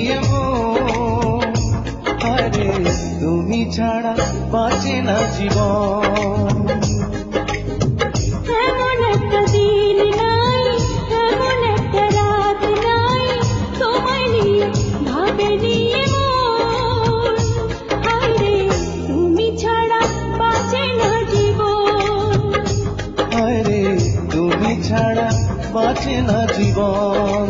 নিয়ে মন, আরে তুমি ছাড়া বাঁচে না জীবন। এমন একটা দিন নাই, এমন একটা রাত নাই, তোমায় নিয়ে ভাবে নিয়ে মন, আরে তুমি ছাড়া বাঁচে না জীবন। আরে তুমি ছাড়া বাঁচে না জীবন।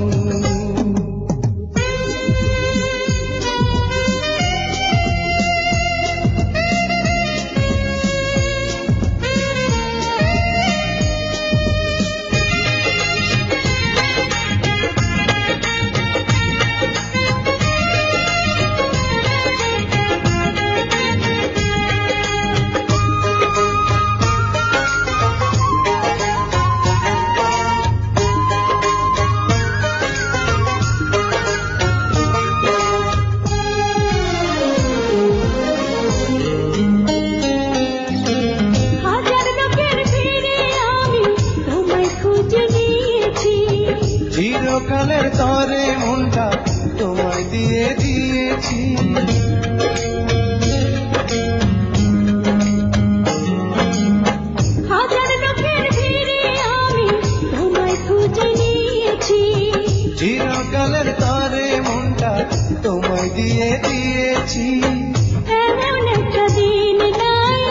হাজার লোকের ভিড়ে আমি তোমায় খুঁজে নিয়েছি, চিরকালের তরে মনটা তোমায় দিয়ে দিয়েছি। হাজার লোকের ভিড়ে আমি তোমায় খুঁজে নিয়েছি, চিরকালের তরে মনটা তোমায় দিয়ে দিয়েছি। এমন একটা দিন নাই,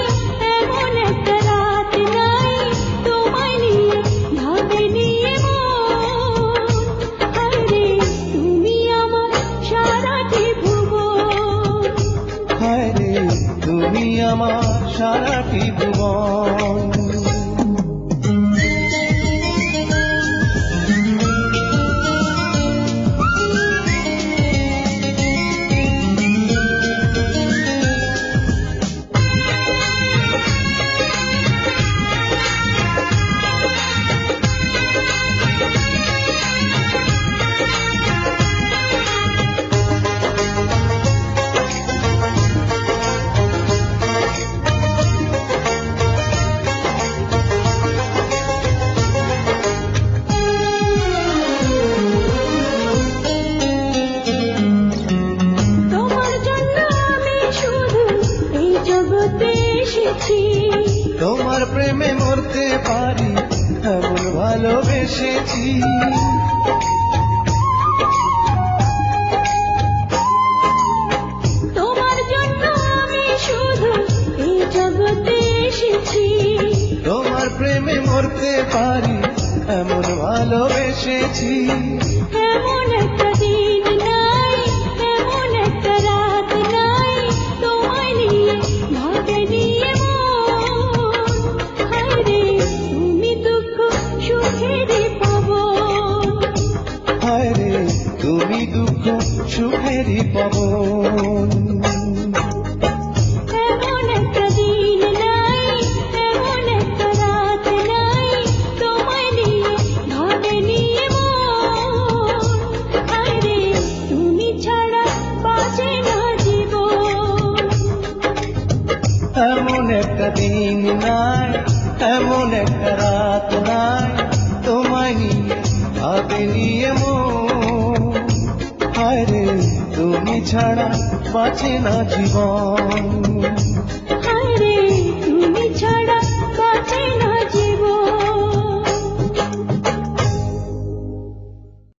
এমন একটা রাত নাই, তোমায় নিয়ে ভাবে নিয়ে মন, আরে তুমি আমার সারাটি ভুবন। হায়রে তুমি আমার সারাটি ভুবন। তোমার জন্য আমি শুধু এই জগতে এসেছি, তোমার প্রেমে মরতে পারি এমন ভালোবেসেছি। তোমার জন্য আমি শুধু এই জগতে এসেছি, তোমার প্রেমে মরতে পারি এমন ভালোবেসেছি। এমন একটা দিন নাই, এমন একটা রাত নাই, তোমায় নিয়ে ভাবে নিয়ে মন, আরে তুমি দুঃখ সুখেরই পাবন। হায়রে তুমি দুঃখ সুখেরই পাবন। এমন একটা দিন নাই, এমন একটা রাত নাই, তোমায় নিয়ে ভাবে নিয়ে মন, আরে তুমি ছাড়া বাঁচে না জীবন। এমন একটা দিন নাই, এমন একটা রাত নাই, তোমায় নিয়ে ভাবে নিয়ে মন, হায়রে তুমি ছাড়া বাঁচে না জীবন।